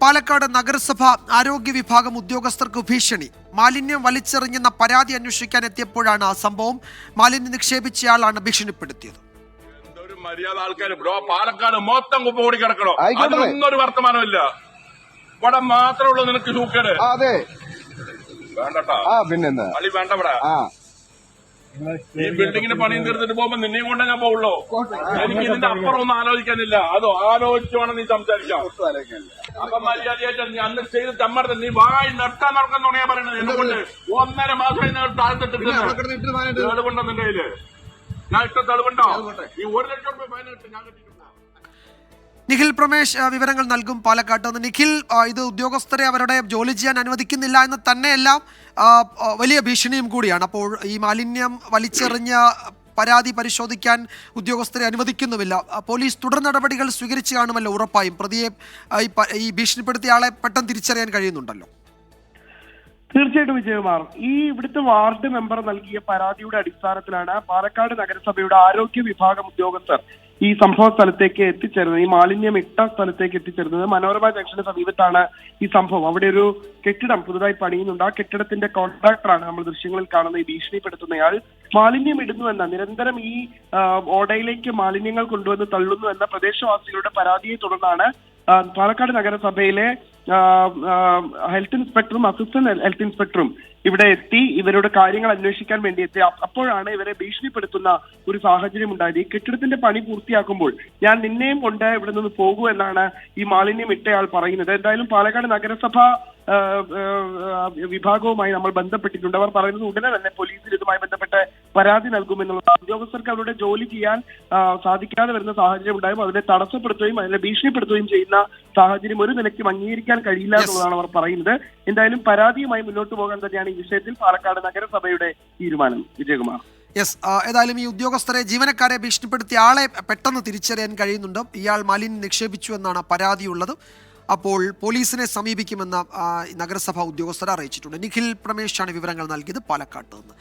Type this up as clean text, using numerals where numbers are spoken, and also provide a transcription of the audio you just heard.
പാലക്കാട് നഗരസഭ ആരോഗ്യ വിഭാഗം ഉദ്യോഗസ്ഥർക്ക് ഭീഷണി. മാലിന്യം വലിച്ചെറിഞ്ഞെന്ന പരാതി അന്വേഷിക്കാൻ എത്തിയപ്പോഴാണ് ആ സംഭവം. മാലിന്യം നിക്ഷേപിച്ചയാളാണ് ഭീഷണിപ്പെടുത്തിയത്. മര്യാദ ആൾക്കാർ ബ്രോ, പാലക്കാട് മൊത്തം കുപ്പ കൂടി കിടക്കണോ? അതിനൊന്നും ഒരു വർത്തമാനമില്ല. ഇവിടെ മാത്രമേ ഉള്ളൂ നിനക്ക് സൂക്കേട്. അതെ വേണ്ടട്ടാ, പിന്നെന്താ കളി വേണ്ട. ഇവിടെ ഈ ബിൽഡിങ്ങിന് പണിയും തീർത്തിട്ട് പോകുമ്പോ നിന്നെയും കൊണ്ടേ ഞാൻ പോവുള്ളൂ. എനിക്ക് ഇതിന്റെ അപ്പുറം ഒന്നും ആലോചിക്കാനില്ല. അതോ ആലോചിച്ചു വേണം നീ സംസാരിക്കാം. അപ്പൊ മര്യാദയായിട്ട് നീ അന്ന് ചെയ്ത് തമ്മടുത്ത് നീ വായി നിർത്താൻ നടക്കാൻ തുടങ്ങിയാ പറയണത്. എന്നെ കൊണ്ട് 1.5 മാസം താഴ്ത്തിട്ടിട്ട് തെളിവുണ്ടോ നിന്റെ കയ്യില്? ഞാൻ ഇഷ്ടം തെളിവുണ്ടോ? ഈ 1 ലക്ഷം രൂപ ഫൈൻ ഇട്ട് ഞാൻ കിട്ടിയിട്ടുണ്ട്. നിഖിൽ പ്രമേഷ് വിവരങ്ങൾ നൽകും പാലക്കാട്ട് നിന്ന്. നിഖിൽ, ഇത് ഉദ്യോഗസ്ഥരെ അവരുടെ ജോലി ചെയ്യാൻ അനുവദിക്കുന്നില്ല എന്ന് തന്നെയെല്ലാം വലിയ ഭീഷണിയും കൂടിയാണ്. അപ്പോൾ ഈ മാലിന്യം വലിച്ചെറിഞ്ഞ പരാതി പരിശോധിക്കാൻ ഉദ്യോഗസ്ഥരെ അനുവദിക്കുന്നുമില്ല. പോലീസ് തുടർ നടപടികൾ സ്വീകരിച്ചു കാണുമല്ലോ ഉറപ്പായും. പ്രതിയെ ഈ ഭീഷണിപ്പെടുത്തിയ ആളെ പെട്ടെന്ന് തിരിച്ചറിയാൻ കഴിയുന്നുണ്ടല്ലോ. തീർച്ചയായിട്ടും വിജയകുമാർ, ഈ ഇവിടുത്തെ വാർഡ് മെമ്പർ നൽകിയ പരാതിയുടെ അടിസ്ഥാനത്തിലാണ് പാലക്കാട് നഗരസഭയുടെ ആരോഗ്യ വിഭാഗം ഉദ്യോഗസ്ഥർ ഈ സംഭവ സ്ഥലത്തേക്ക് എത്തിച്ചേരുന്നത്. ഈ മാലിന്യം ഇട്ട സ്ഥലത്തേക്ക് എത്തിച്ചേരുന്നത് മനോരമ ജംഗ്ഷന് സമീപത്താണ് ഈ സംഭവം. അവിടെ ഒരു കെട്ടിടം പുതുതായി പണിയുന്നുണ്ട്. ആ കെട്ടിടത്തിന്റെ കോൺട്രാക്ടറാണ് നമ്മൾ ദൃശ്യങ്ങളിൽ കാണുന്ന ഈ ഭീഷണിപ്പെടുത്തുന്നയാൾ. മാലിന്യം ഇടുന്നുവെന്ന, നിരന്തരം ഈ ഓടയിലേക്ക് മാലിന്യങ്ങൾ കൊണ്ടുവന്ന് തള്ളുന്നു എന്ന പ്രദേശവാസികളുടെ പരാതിയെ തുടർന്നാണ് പാലക്കാട് നഗരസഭയിലെ ഹെൽത്ത് ഇൻസ്പെക്ടറും അസിസ്റ്റന്റ് ഹെൽത്ത് ഇൻസ്പെക്ടറും ഇവിടെ എത്തി ഇവരുടെ കാര്യങ്ങൾ അന്വേഷിക്കാൻ വേണ്ടി എത്തി. അപ്പോഴാണ് ഇവരെ ഭീഷണിപ്പെടുത്തുന്ന ഒരു സാഹചര്യം ഉണ്ടായത്. ഈ കെട്ടിടത്തിന്റെ പണി പൂർത്തിയാക്കുമ്പോൾ ഞാൻ നിന്നെയും കൊണ്ട് ഇവിടെ നിന്ന് പോകൂ എന്നാണ് ഈ മാലിന്യം ഇട്ടയാൾ പറയുന്നത്. എന്തായാലും പാലക്കാട് നഗരസഭ വിഭാഗവുമായി നമ്മൾ ബന്ധപ്പെട്ടിട്ടുണ്ട്. അവർ പറയുന്നത് ഉടനെ തന്നെ പോലീസിൽ ഇതുമായി ബന്ധപ്പെട്ട് പരാതി നൽകുമെന്നുള്ളത്. ഉദ്യോഗസ്ഥർക്ക് അവരുടെ ജോലി ചെയ്യാൻ സാധിക്കാതെ വരുന്ന സാഹചര്യം ഉണ്ടായും അതിനെ തടസ്സപ്പെടുത്തുകയും അതിനെ ഭീഷണിപ്പെടുത്തുകയും ചെയ്യുന്ന സാഹചര്യം ഒരു നിലയ്ക്കും അംഗീകരിക്കാൻ കഴിയില്ല എന്നുള്ളതാണ് അവർ പറയുന്നത്. എന്തായാലും പരാതിയുമായി മുന്നോട്ട് പോകാൻ തന്നെയാണ് ഈ വിഷയത്തിൽ പാലക്കാട് നഗരസഭയുടെ തീരുമാനം. വിജയകുമാർ, യെസ്, ഏതായാലും ഈ ഉദ്യോഗസ്ഥരെ, ജീവനക്കാരെ ഭീഷണിപ്പെടുത്തിയ ആളെ പെട്ടെന്ന് തിരിച്ചറിയാൻ കഴിയുന്നുണ്ട്. ഇയാൾ മാലിന്യം നിക്ഷേപിച്ചു എന്നാണ് പരാതിയുള്ളത്. അപ്പോൾ പോലീസിനെ സമീപിക്കുമെന്ന് നഗരസഭാ ഉദ്യോഗസ്ഥർ അറിയിച്ചിട്ടുണ്ട്. നിഖിൽ പ്രമേഷാണ് വിവരങ്ങൾ നൽകിയത് പാലക്കാട്ട് നിന്ന്.